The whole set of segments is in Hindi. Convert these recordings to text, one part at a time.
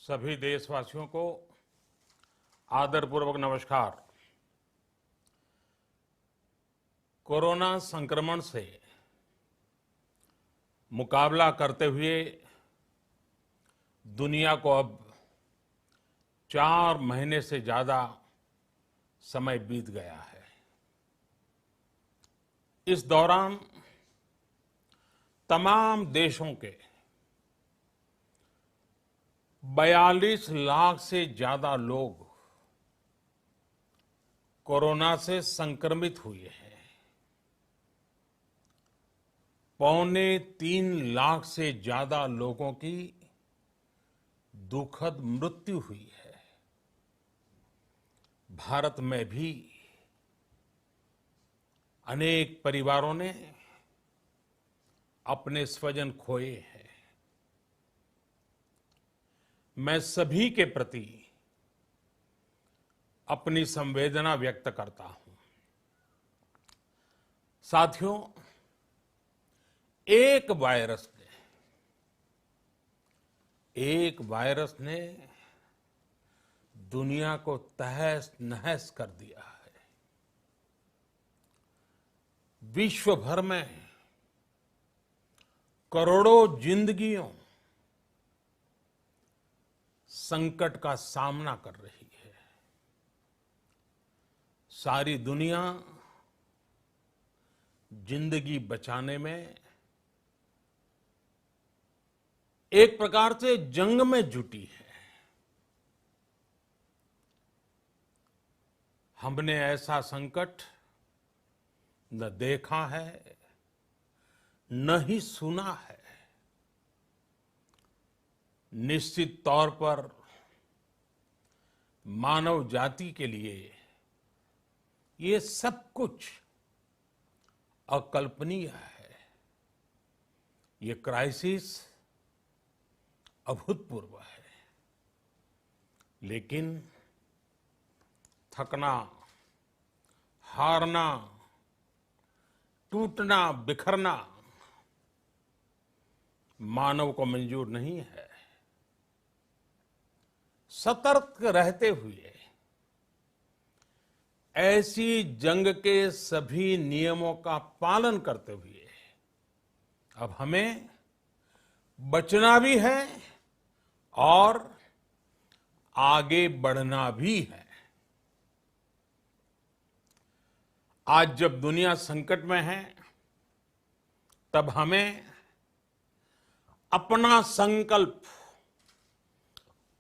सभी देशवासियों को आदरपूर्वक नमस्कार। कोरोना संक्रमण से मुकाबला करते हुए दुनिया को अब 4 महीने से ज्यादा समय बीत गया है। इस दौरान तमाम देशों के 42 लाख से ज्यादा लोग कोरोना से संक्रमित हुए हैं। 2.25 लाख से ज्यादा लोगों की दुखद मृत्यु हुई है। भारत में भी अनेक परिवारों ने अपने स्वजन खोए हैं। मैं सभी के प्रति अपनी संवेदना व्यक्त करता हूं। साथियों, एक वायरस ने दुनिया को तहस नहस कर दिया है। विश्व भर में करोड़ों जिंदगियों संकट का सामना कर रही है। सारी दुनिया जिंदगी बचाने में एक प्रकार से जंग में जुटी है। हमने ऐसा संकट न देखा है, न ही सुना है। निश्चित तौर पर मानव जाति के लिए ये सब कुछ अकल्पनीय है। ये क्राइसिस अभूतपूर्व है। लेकिन थकना, हारना, टूटना, बिखरना मानव को मंजूर नहीं है। सतर्क रहते हुए ऐसी जंग के सभी नियमों का पालन करते हुए अब हमें बचना भी है और आगे बढ़ना भी है। आज जब दुनिया संकट में है, तब हमें अपना संकल्प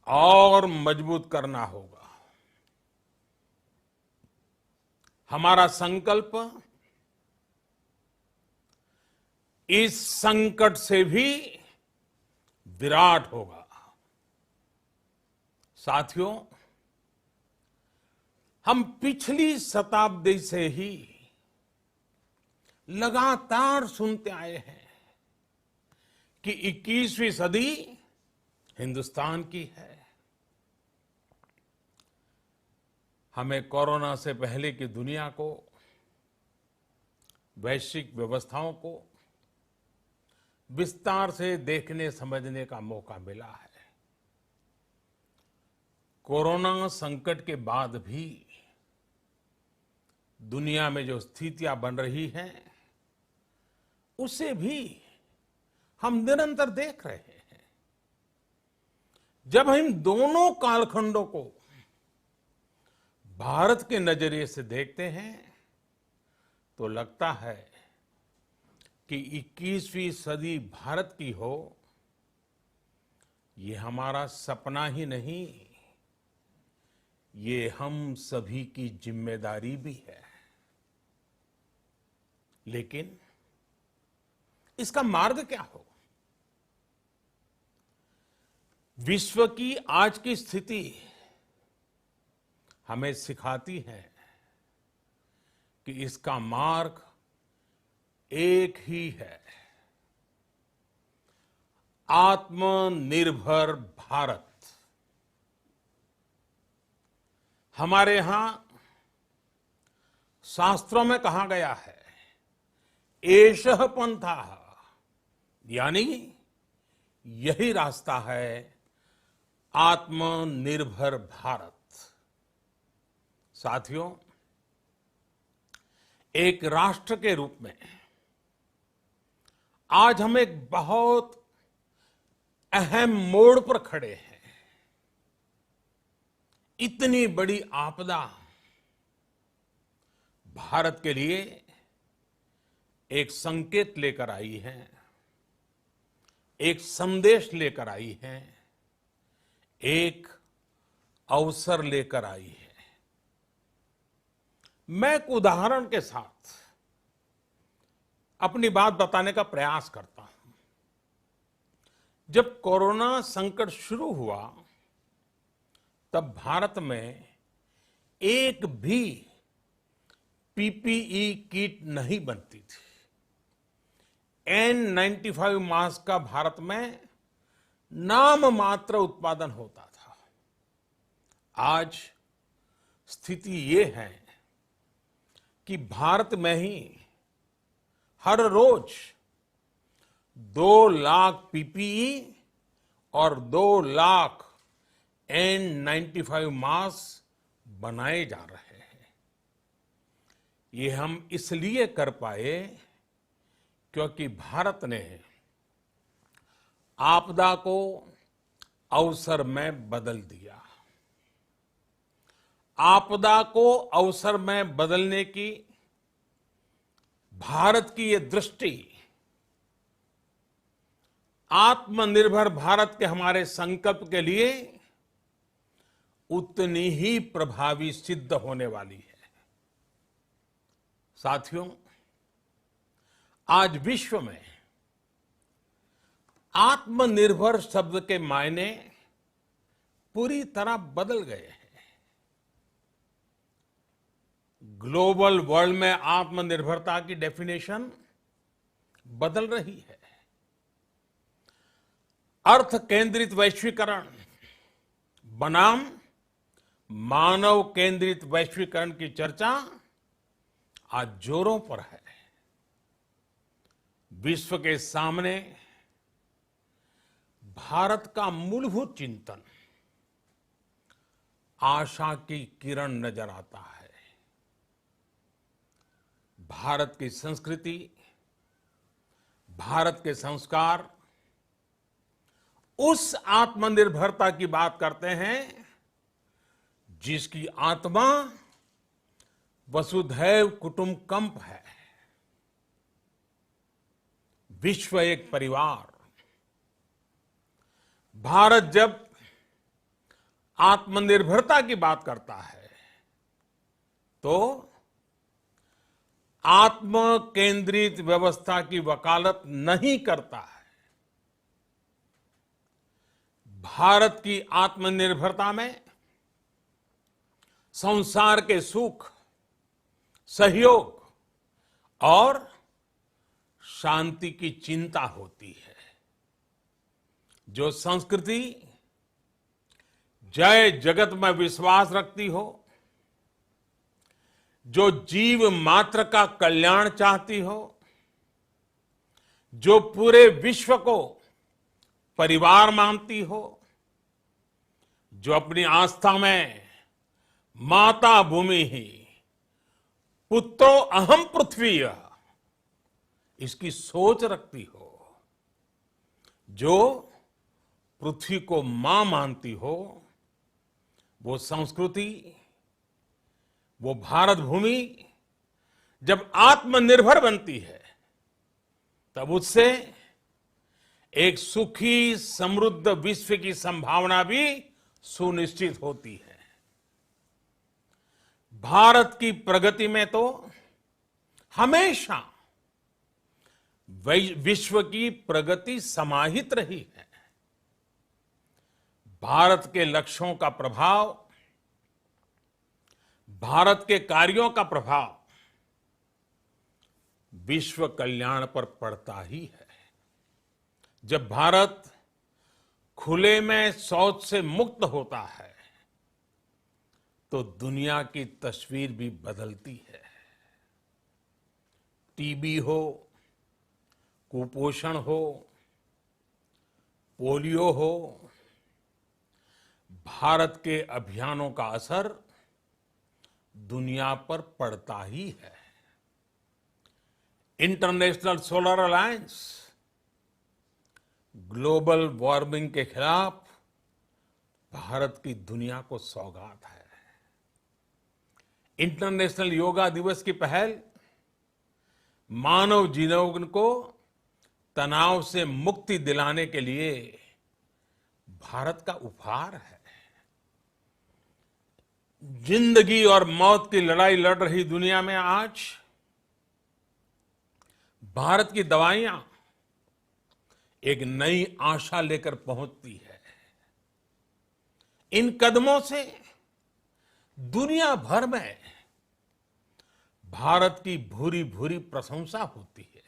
और मजबूत करना होगा। हमारा संकल्प इस संकट से भी विराट होगा। साथियों, हम पिछली शताब्दी से ही लगातार सुनते आए हैं कि 21वीं सदी हिंदुस्तान की है। हमें कोरोना से पहले की दुनिया को, वैश्विक व्यवस्थाओं को विस्तार से देखने समझने का मौका मिला है। कोरोना संकट के बाद भी दुनिया में जो स्थितियां बन रही हैं, उसे भी हम निरंतर देख रहे हैं। जब हम दोनों कालखंडों को भारत के नजरिए से देखते हैं, तो लगता है कि 21वीं सदी भारत की हो, ये हमारा सपना ही नहीं, ये हम सभी की जिम्मेदारी भी है। लेकिन इसका मार्ग क्या हो? विश्व की आज की स्थिति हमें सिखाती है कि इसका मार्ग एक ही है, आत्मनिर्भर भारत। हमारे यहां शास्त्रों में कहा गया है, एषः पंथः, यानी यही रास्ता है आत्मनिर्भर भारत। साथियों, एक राष्ट्र के रूप में आज हम एक बहुत अहम मोड़ पर खड़े हैं। इतनी बड़ी आपदा भारत के लिए एक संकेत लेकर आई है, एक संदेश लेकर आई है, एक अवसर लेकर आई है। मैं एक उदाहरण के साथ अपनी बात बताने का प्रयास करता हूं। जब कोरोना संकट शुरू हुआ, तब भारत में एक भी पीपीई किट नहीं बनती थी। N95 मास्क का भारत में नाम मात्र उत्पादन होता था। आज स्थिति ये है कि भारत में ही हर रोज 2 लाख पीपीई और 2 लाख N95 मास्क बनाए जा रहे हैं। ये हम इसलिए कर पाए क्योंकि भारत ने आपदा को अवसर में बदल दिया। आपदा को अवसर में बदलने की भारत की ये दृष्टि आत्मनिर्भर भारत के हमारे संकल्प के लिए उतनी ही प्रभावी सिद्ध होने वाली है। साथियों, आज विश्व में आत्मनिर्भर शब्द के मायने पूरी तरह बदल गए हैं। ग्लोबल वर्ल्ड में आत्मनिर्भरता की डेफिनेशन बदल रही है। अर्थ केंद्रित वैश्वीकरण बनाम मानव केंद्रित वैश्वीकरण की चर्चा आज जोरों पर है। विश्व के सामने भारत का मूलभूत चिंतन आशा की किरण नजर आता है। भारत की संस्कृति, भारत के संस्कार उस आत्मनिर्भरता की बात करते हैं जिसकी आत्मा वसुधैव कुटुंबकम है। विश्व एक परिवार। भारत जब आत्मनिर्भरता की बात करता है तो आत्म केंद्रित व्यवस्था की वकालत नहीं करता है। भारत की आत्मनिर्भरता में संसार के सुख, सहयोग और शांति की चिंता होती है। जो संस्कृति जय जगत में विश्वास रखती हो, जो जीव मात्र का कल्याण चाहती हो, जो पूरे विश्व को परिवार मानती हो, जो अपनी आस्था में माता भूमि ही पुत्रो अहम पृथ्वी इसकी सोच रखती हो, जो पृथ्वी को मां मानती हो, वो संस्कृति, वो भारत भूमि जब आत्मनिर्भर बनती है तब उससे एक सुखी समृद्ध विश्व की संभावना भी सुनिश्चित होती है। भारत की प्रगति में तो हमेशा विश्व की प्रगति समाहित रही है। भारत के लक्ष्यों का प्रभाव, भारत के कार्यों का प्रभाव विश्व कल्याण पर पड़ता ही है। जब भारत खुले में शौच से मुक्त होता है तो दुनिया की तस्वीर भी बदलती है। टीबी हो, कुपोषण हो, पोलियो हो, भारत के अभियानों का असर दुनिया पर पड़ता ही है। International solar alliance global warming के खिलाफ भारत की दुनिया को सौगात है। इंटरनेशनल योगा दिवस की पहल मानव जीवन को तनाव से मुक्ति दिलाने के लिए भारत का उपहार है। जिंदगी और मौत की लड़ाई लड़ रही दुनिया में आज भारत की दवाइयां एक नई आशा लेकर पहुंचती है। इन कदमों से दुनिया भर में भारत की भूरी भूरी प्रशंसा होती है।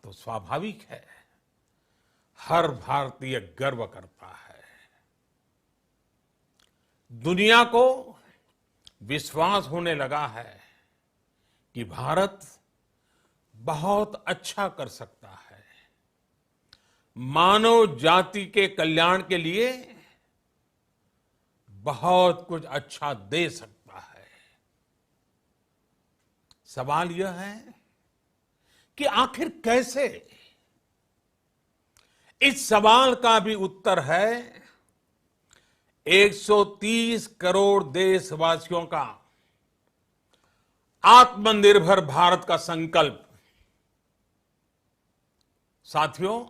तो स्वाभाविक है, हर भारतीय गर्व करता है। दुनिया को विश्वास होने लगा है कि भारत बहुत अच्छा कर सकता है, मानव जाति के कल्याण के लिए बहुत कुछ अच्छा दे सकता है। सवाल यह है कि आखिर कैसे? इस सवाल का भी उत्तर है 130 करोड़ देशवासियों का आत्मनिर्भर भारत का संकल्प। साथियों,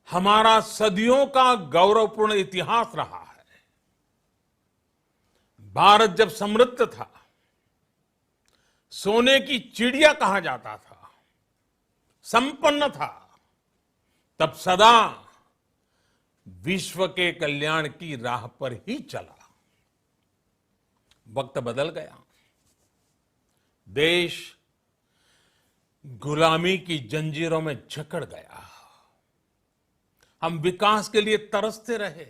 हमारा सदियों का गौरवपूर्ण इतिहास रहा है। भारत जब समृद्ध था, सोने की चिड़िया कहा जाता था, संपन्न था, तब सदा विश्व के कल्याण की राह पर ही चला। वक्त बदल गया, देश गुलामी की जंजीरों में जकड़ गया। हम विकास के लिए तरसते रहे।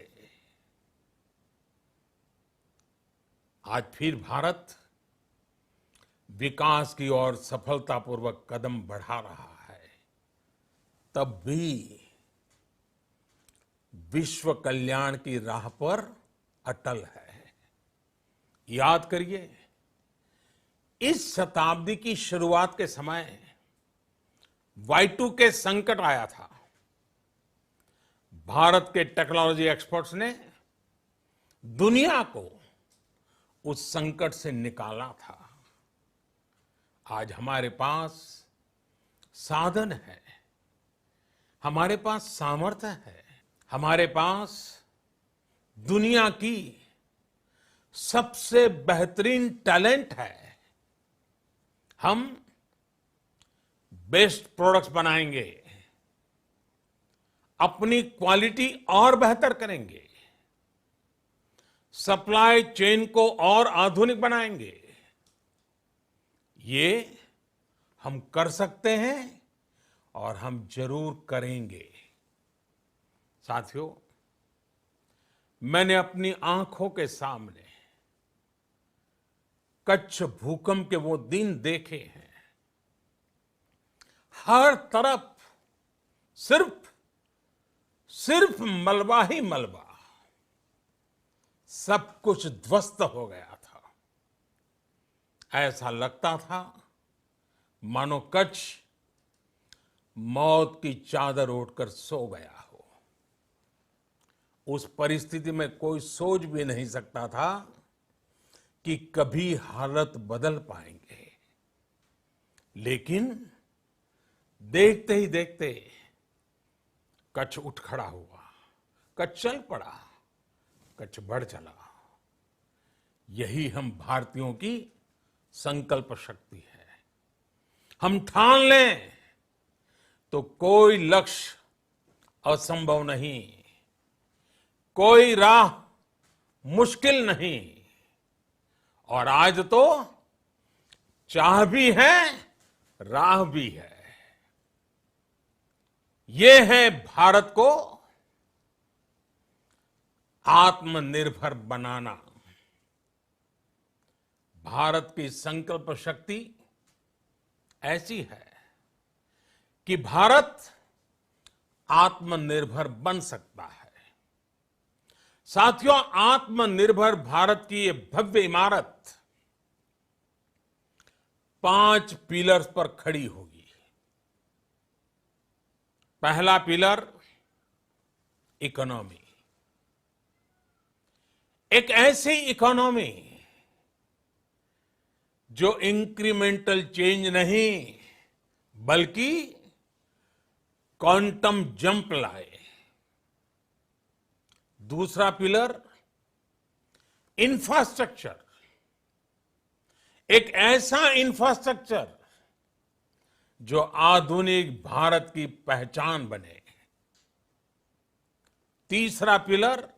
आज फिर भारत विकास की ओर सफलतापूर्वक कदम बढ़ा रहा है। तब भी विश्व कल्याण की राह पर अटल है। याद करिए, इस शताब्दी की शुरुआत के समय Y2K संकट आया था। भारत के टेक्नोलॉजी एक्सपर्ट्स ने दुनिया को उस संकट से निकाला था। आज हमारे पास साधन है, हमारे पास सामर्थ्य है, हमारे पास दुनिया की सबसे बेहतरीन टैलेंट है। हम बेस्ट प्रोडक्ट्स बनाएंगे, अपनी क्वालिटी और बेहतर करेंगे, सप्लाई चेन को और आधुनिक बनाएंगे। ये हम कर सकते हैं और हम जरूर करेंगे। साथियों, मैंने अपनी आंखों के सामने कच्छ भूकंप के वो दिन देखे हैं। हर तरफ सिर्फ मलबा ही मलबा, सब कुछ ध्वस्त हो गया था। ऐसा लगता था मानो कच्छ मौत की चादर ओढ़कर सो गया हो। उस परिस्थिति में कोई सोच भी नहीं सकता था कि कभी हालत बदल पाएंगे। लेकिन देखते ही देखते कच्छ उठ खड़ा हुआ, कच्छ चल पड़ा, कच्छ बढ़ चला। यही हम भारतीयों की संकल्प शक्ति है। हम ठान लें तो कोई लक्ष्य असंभव नहीं, कोई राह मुश्किल नहीं। और आज तो चाह भी है, राह भी है। ये है भारत को आत्मनिर्भर बनाना। भारत की संकल्प शक्ति ऐसी है कि भारत आत्मनिर्भर बन सकता है। साथियों, आत्मनिर्भर भारत की ये भव्य इमारत 5 पिलर्स पर खड़ी होगी। पहला पिलर इकोनॉमी। एक ऐसी इकोनॉमी जो इंक्रीमेंटल चेंज नहीं बल्कि क्वांटम जंप लाए। दूसरा पिलर इंफ्रास्ट्रक्चर। एक ऐसा इंफ्रास्ट्रक्चर जो आधुनिक भारत की पहचान बने। तीसरा पिलर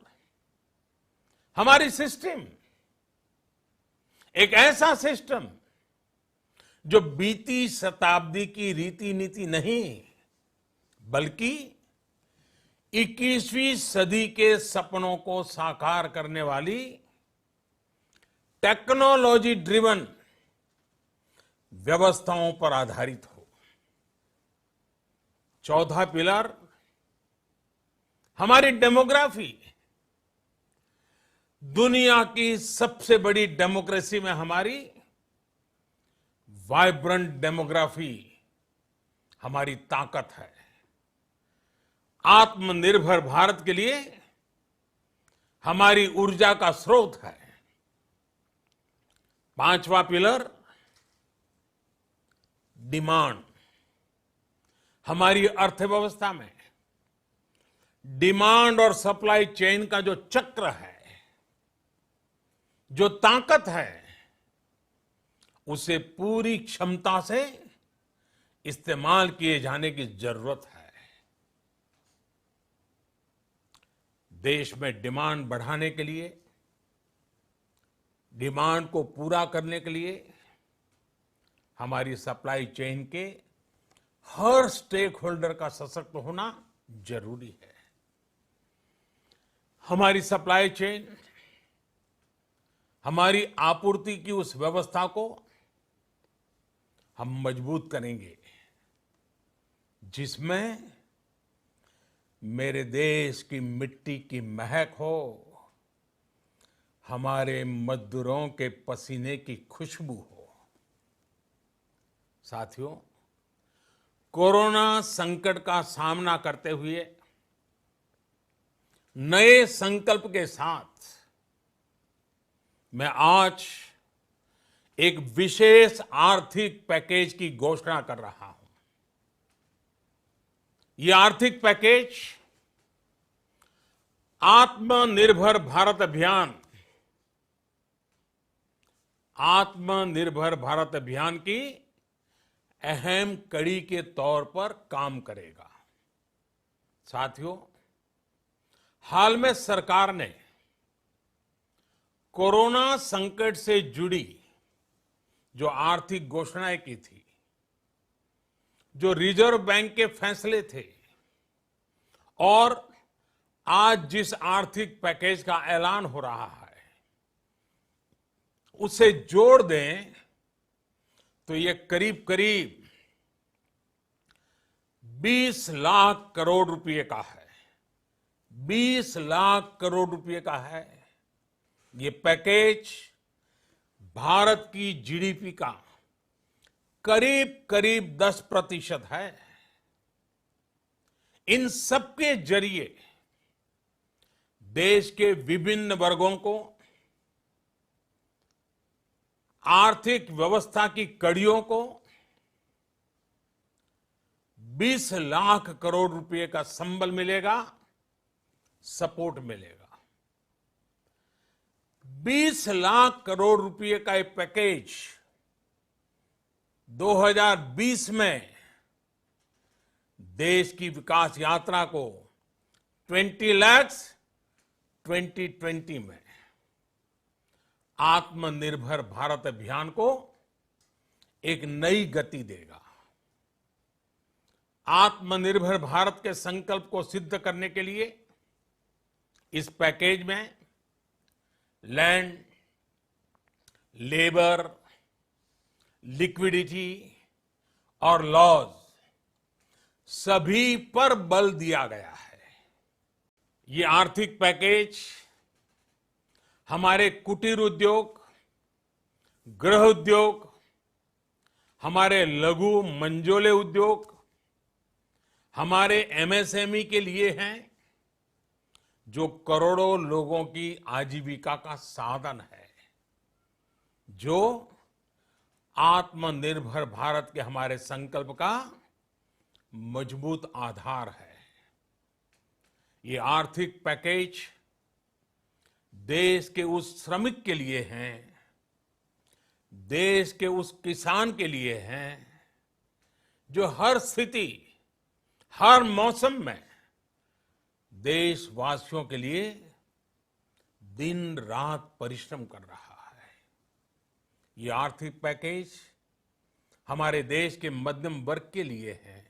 हमारी सिस्टम। एक ऐसा सिस्टम जो बीती शताब्दी की रीति नीति नहीं बल्कि 21वीं सदी के सपनों को साकार करने वाली टेक्नोलॉजी ड्रिवन व्यवस्थाओं पर आधारित हो। चौथा पिलर हमारी डेमोग्राफी। दुनिया की सबसे बड़ी डेमोक्रेसी में हमारी वाइब्रेंट डेमोग्राफी हमारी ताकत है। आत्मनिर्भर भारत के लिए हमारी ऊर्जा का स्रोत है। पांचवा पिलर डिमांड। हमारी अर्थव्यवस्था में डिमांड और सप्लाई चेन का जो चक्र है, जो ताकत है, उसे पूरी क्षमता से इस्तेमाल किए जाने की जरूरत है। देश में डिमांड बढ़ाने के लिए, डिमांड को पूरा करने के लिए हमारी सप्लाई चेन के हर स्टेक होल्डर का सशक्त होना जरूरी है। हमारी सप्लाई चेन, हमारी आपूर्ति की उस व्यवस्था को हम मजबूत करेंगे जिसमें मेरे देश की मिट्टी की महक हो, हमारे मजदूरों के पसीने की खुशबू हो। साथियों, कोरोना संकट का सामना करते हुए नए संकल्प के साथ मैं आज एक विशेष आर्थिक पैकेज की घोषणा कर रहा हूं। यह आर्थिक पैकेज आत्मनिर्भर भारत अभियान, आत्मनिर्भर भारत अभियान की अहम कड़ी के तौर पर काम करेगा। साथियों, हाल में सरकार ने कोरोना संकट से जुड़ी जो आर्थिक घोषणाएं की थी, जो रिजर्व बैंक के फैसले थे और आज जिस आर्थिक पैकेज का ऐलान हो रहा है, उसे जोड़ दें तो ये करीब करीब 20 लाख करोड़ रुपए का है। 20 लाख करोड़ रुपए का है। ये पैकेज भारत की जीडीपी का करीब करीब 10% है। इन सबके जरिए देश के विभिन्न वर्गों को आर्थिक व्यवस्था की कड़ियों को 20 लाख करोड़ रुपए का संबल मिलेगा, सपोर्ट मिलेगा। 20 लाख करोड़ रुपए का एक पैकेज 2020 में देश की विकास यात्रा को 20 लाख 2020 में आत्मनिर्भर भारत अभियान को एक नई गति देगा। आत्मनिर्भर भारत के संकल्प को सिद्ध करने के लिए इस पैकेज में लैंड, लेबर, लिक्विडिटी और लॉज सभी पर बल दिया गया है। ये आर्थिक पैकेज हमारे कुटीर उद्योग, गृह उद्योग, हमारे लघु मंझोले उद्योग, हमारे एमएसएमई के लिए हैं, जो करोड़ों लोगों की आजीविका का साधन है, जो आत्मनिर्भर भारत के हमारे संकल्प का मजबूत आधार है। ये आर्थिक पैकेज देश के उस श्रमिक के लिए हैं, देश के उस किसान के लिए हैं, जो हर स्थिति, हर मौसम में देशवासियों के लिए दिन रात परिश्रम कर रहा है। ये आर्थिक पैकेज हमारे देश के मध्यम वर्ग के लिए है,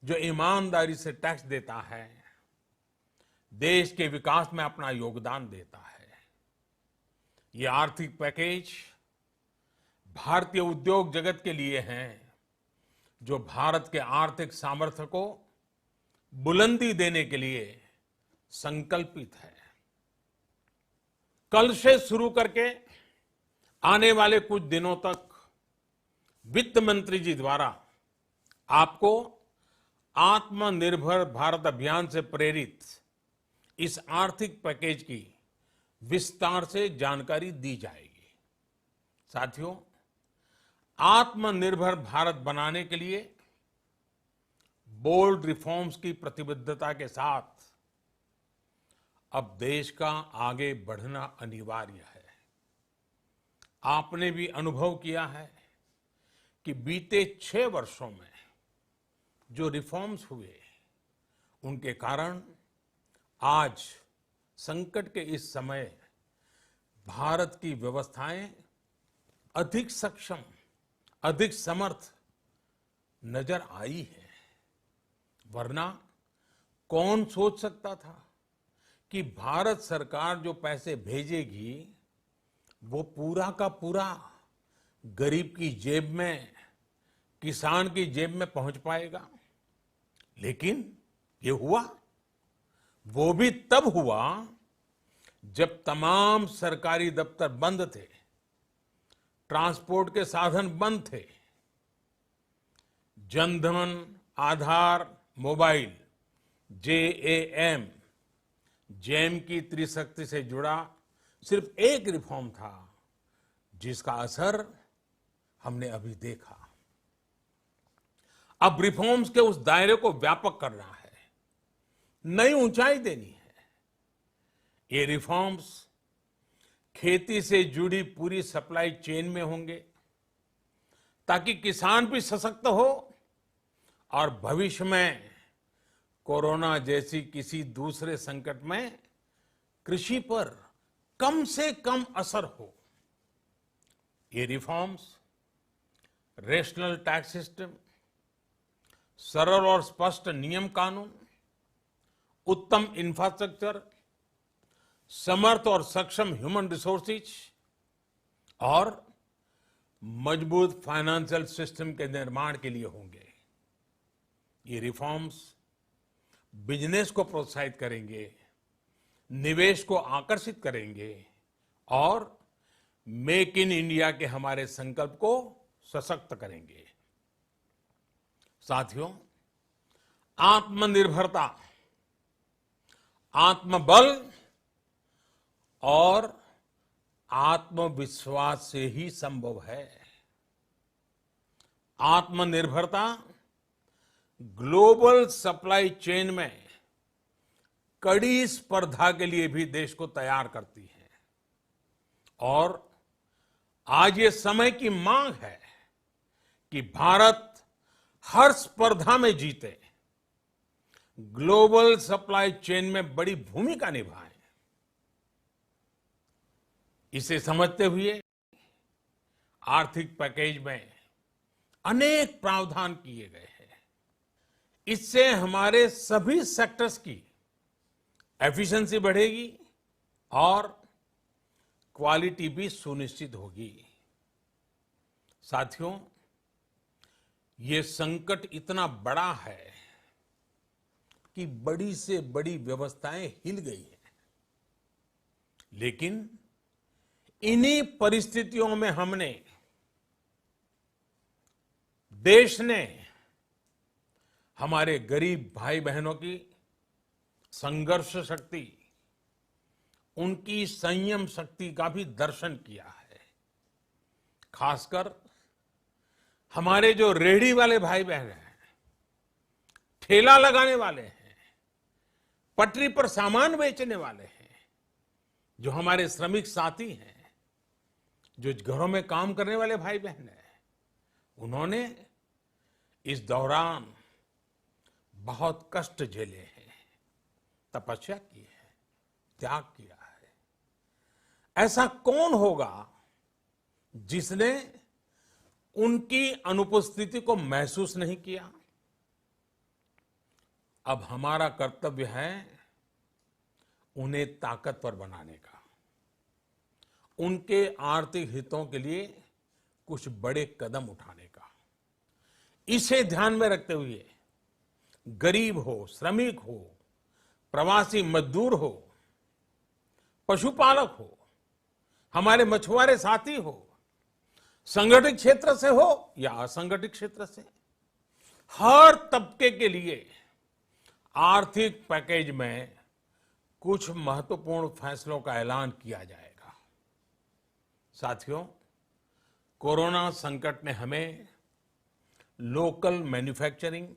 जो ईमानदारी से टैक्स देता है, देश के विकास में अपना योगदान देता है। ये आर्थिक पैकेज भारतीय उद्योग जगत के लिए है, जो भारत के आर्थिक सामर्थ्य को बुलंदी देने के लिए संकल्पित है। कल से शुरू करके आने वाले कुछ दिनों तक वित्त मंत्री जी द्वारा आपको आत्मनिर्भर भारत अभियान से प्रेरित इस आर्थिक पैकेज की विस्तार से जानकारी दी जाएगी। साथियों, आत्मनिर्भर भारत बनाने के लिए बोल्ड रिफॉर्म्स की प्रतिबद्धता के साथ अब देश का आगे बढ़ना अनिवार्य है। आपने भी अनुभव किया है कि बीते 6 वर्षों में जो रिफॉर्म्स हुए, उनके कारण आज संकट के इस समय भारत की व्यवस्थाएं अधिक सक्षम, अधिक समर्थ नजर आई है। वरना कौन सोच सकता था कि भारत सरकार जो पैसे भेजेगी वो पूरा का पूरा गरीब की जेब में, किसान की जेब में पहुंच पाएगा। लेकिन ये हुआ, वो भी तब हुआ जब तमाम सरकारी दफ्तर बंद थे, ट्रांसपोर्ट के साधन बंद थे, जनधन, आधार, मोबाइल, जेम की त्रिशक्ति से जुड़ा सिर्फ एक रिफॉर्म था, जिसका असर हमने अभी देखा। अब रिफॉर्म्स के उस दायरे को व्यापक करना है, नई ऊंचाई देनी है। ये रिफॉर्म्स खेती से जुड़ी पूरी सप्लाई चेन में होंगे, ताकि किसान भी सशक्त हो और भविष्य में कोरोना जैसी किसी दूसरे संकट में कृषि पर कम से कम असर हो। ये रिफॉर्म्स रेशनल टैक्स सिस्टम, सरल और स्पष्ट नियम कानून, उत्तम इंफ्रास्ट्रक्चर, समर्थ और सक्षम ह्यूमन रिसोर्सेज और मजबूत फाइनेंशियल सिस्टम के निर्माण के लिए होंगे। ये रिफॉर्म्स बिजनेस को प्रोत्साहित करेंगे, निवेश को आकर्षित करेंगे और मेक इन इंडिया के हमारे संकल्प को सशक्त करेंगे। साथियों, आत्मनिर्भरता, आत्मबल और आत्मविश्वास से ही संभव है। आत्मनिर्भरता ग्लोबल सप्लाई चेन में कड़ी स्पर्धा के लिए भी देश को तैयार करती है और आज ये समय की मांग है कि भारत हर स्पर्धा में जीते, ग्लोबल सप्लाई चेन में बड़ी भूमिका निभाए। इसे समझते हुए आर्थिक पैकेज में अनेक प्रावधान किए गए हैं। इससे हमारे सभी सेक्टर्स की एफिशिएंसी बढ़ेगी और क्वालिटी भी सुनिश्चित होगी। साथियों, ये संकट इतना बड़ा है कि बड़ी से बड़ी व्यवस्थाएं हिल गई हैं। लेकिन इन्हीं परिस्थितियों में हमने, देश ने हमारे गरीब भाई बहनों की संघर्ष शक्ति, उनकी संयम शक्ति का भी दर्शन किया है। खासकर हमारे जो रेहड़ी वाले भाई बहन हैं, ठेला लगाने वाले हैं, पटरी पर सामान बेचने वाले हैं, जो हमारे श्रमिक साथी हैं, जो घरों में काम करने वाले भाई बहन हैं, उन्होंने इस दौरान बहुत कष्ट झेले हैं, तपस्या की है, त्याग किया है। ऐसा कौन होगा जिसने उनकी अनुपस्थिति को महसूस नहीं किया? अब हमारा कर्तव्य है उन्हें ताकतवर बनाने का, उनके आर्थिक हितों के लिए कुछ बड़े कदम उठाने का। इसे ध्यान में रखते हुए गरीब हो, श्रमिक हो, प्रवासी मजदूर हो, पशुपालक हो, हमारे मछुआरे साथी हो, संगठित क्षेत्र से हो या असंगठित क्षेत्र से, हर तबके के लिए आर्थिक पैकेज में कुछ महत्वपूर्ण फैसलों का ऐलान किया जाएगा। साथियों, कोरोना संकट ने हमें local manufacturing,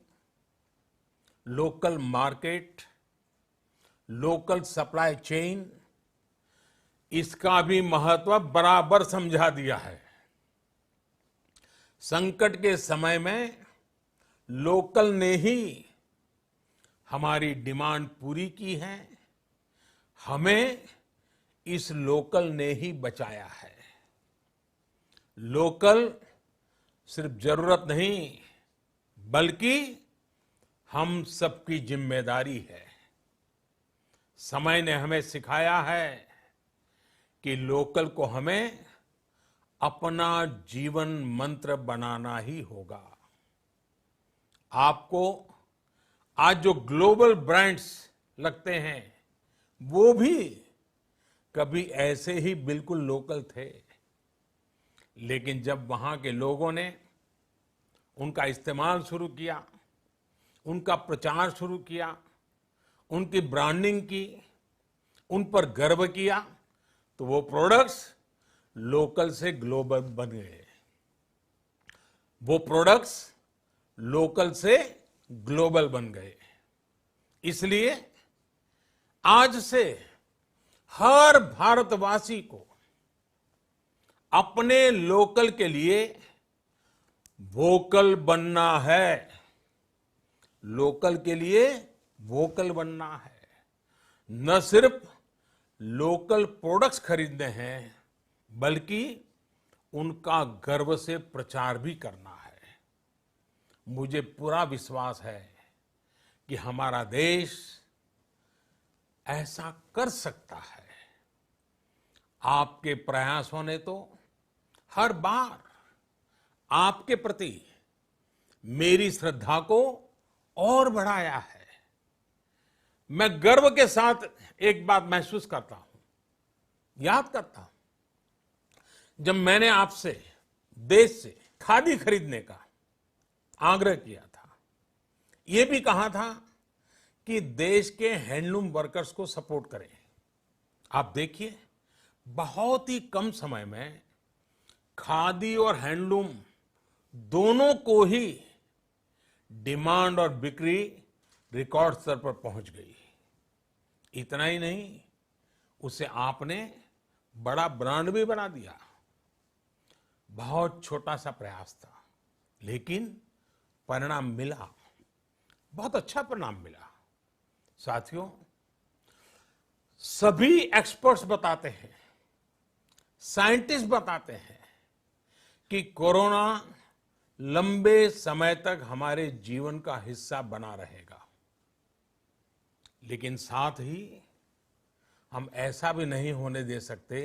local market, local supply chain, इसका भी महत्व बराबर समझा दिया है। संकट के समय में लोकल ने ही हमारी डिमांड पूरी की है, हमें इस लोकल ने ही बचाया है। लोकल सिर्फ जरूरत नहीं, बल्कि हम सबकी जिम्मेदारी है। समय ने हमें सिखाया है कि लोकल को हमें अपना जीवन मंत्र बनाना ही होगा। आपको आज जो ग्लोबल ब्रांड्स लगते हैं, वो भी कभी ऐसे ही बिल्कुल लोकल थे, लेकिन जब वहां के लोगों ने उनका इस्तेमाल शुरू किया, उनका प्रचार शुरू किया, उनकी ब्रांडिंग की, उन पर गर्व किया, तो वो प्रोडक्ट्स लोकल से ग्लोबल बन गए। वो प्रोडक्ट्स लोकल से ग्लोबल बन गए। इसलिए आज से हर भारतवासी को अपने लोकल के लिए वोकल बनना है। लोकल के लिए वोकल बनना है। न सिर्फ लोकल प्रोडक्ट्स खरीदने हैं, बल्कि उनका गर्व से प्रचार भी करना है। मुझे पूरा विश्वास है कि हमारा देश ऐसा कर सकता है। आपके प्रयासों ने तो हर बार आपके प्रति मेरी श्रद्धा को और बढ़ाया है। मैं गर्व के साथ एक बात महसूस करता हूं, याद करता हूं, जब मैंने आपसे देश से खादी खरीदने का आग्रह किया था, यह भी कहा था कि देश के हैंडलूम वर्कर्स को सपोर्ट करें। आप देखिए, बहुत ही कम समय में खादी और हैंडलूम दोनों को ही डिमांड और बिक्री रिकॉर्ड स्तर पर पहुंच गई। इतना ही नहीं, उसे आपने बड़ा ब्रांड भी बना दिया। बहुत छोटा सा प्रयास था, लेकिन परिणाम मिला, बहुत अच्छा परिणाम मिला। साथियों, सभी एक्सपर्ट्स बताते हैं, साइंटिस्ट बताते हैं कि कोरोना लंबे समय तक हमारे जीवन का हिस्सा बना रहेगा। लेकिन साथ ही हम ऐसा भी नहीं होने दे सकते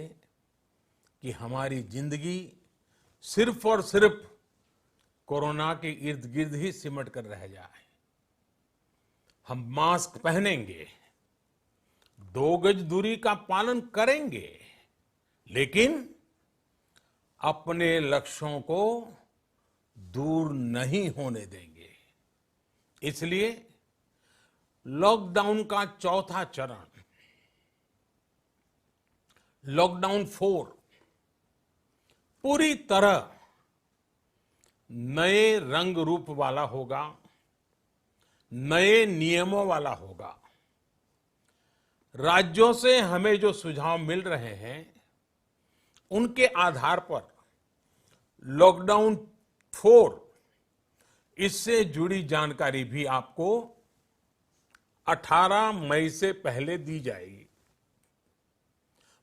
कि हमारी जिंदगी सिर्फ और सिर्फ कोरोना के इर्द गिर्द ही सिमट कर रह जाए। हम मास्क पहनेंगे, 2 गज दूरी का पालन करेंगे, लेकिन अपने लक्ष्यों को दूर नहीं होने देंगे। इसलिए लॉकडाउन का चौथा चरण, लॉकडाउन 4, पूरी तरह नए रंग रूप वाला होगा, नए नियमों वाला होगा। राज्यों से हमें जो सुझाव मिल रहे हैं, उनके आधार पर लॉकडाउन 4, इससे जुड़ी जानकारी भी आपको 18 मई से पहले दी जाएगी।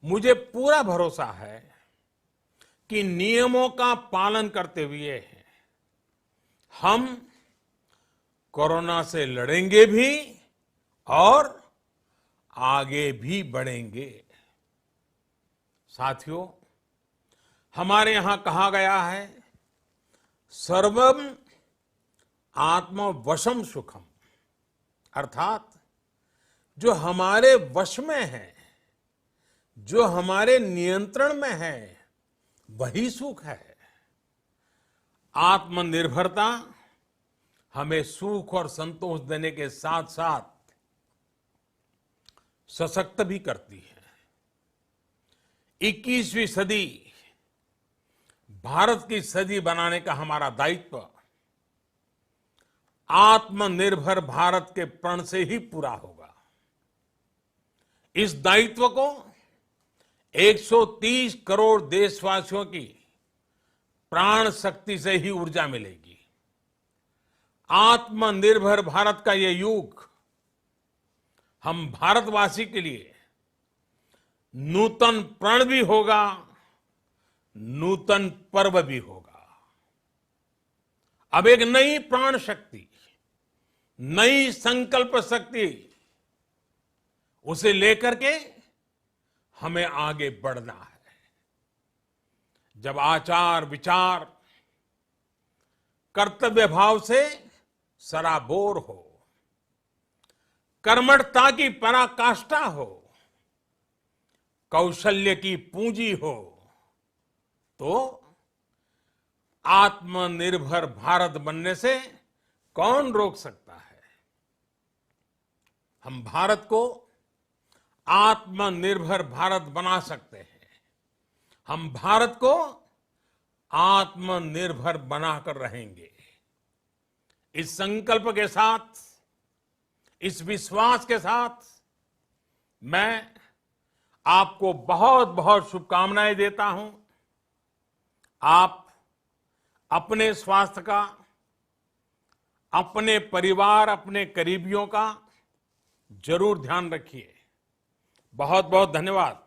मुझे पूरा भरोसा है कि नियमों का पालन करते हुए हम कोरोना से लड़ेंगे भी और आगे भी बढ़ेंगे। साथियों, हमारे यहां कहा गया है, सर्वम आत्मवशम सुखम, अर्थात जो हमारे वश में है, जो हमारे नियंत्रण में है, वही सुख है। आत्मनिर्भरता हमें सुख और संतोष देने के साथ साथ सशक्त भी करती है। 21वीं सदी भारत की सदी बनाने का हमारा दायित्व आत्मनिर्भर भारत के प्रण से ही पूरा होगा। इस दायित्व को 130 करोड़ देशवासियों की प्राण शक्ति से ही ऊर्जा मिलेगी। आत्मनिर्भर भारत का ये युग हम भारतवासी के लिए नूतन प्रण भी होगा, नूतन पर्व भी होगा। अब एक नई प्राण शक्ति, नई संकल्प शक्ति, उसे लेकर के हमें आगे बढ़ना है। जब आचार विचार कर्तव्य भाव से सराबोर हो, कर्मठता की पराकाष्ठा हो, कौशल्य की पूंजी हो, तो आत्मनिर्भर भारत बनने से कौन रोक सकता है। हम भारत को आत्मनिर्भर भारत बना सकते हैं। हम भारत को आत्मनिर्भर बनाकर रहेंगे। इस संकल्प के साथ, इस विश्वास के साथ मैं आपको बहुत बहुत शुभकामनाएं देता हूं। आप अपने स्वास्थ्य का, अपने परिवार, अपने करीबियों का जरूर ध्यान रखिए। बहुत बहुत धन्यवाद।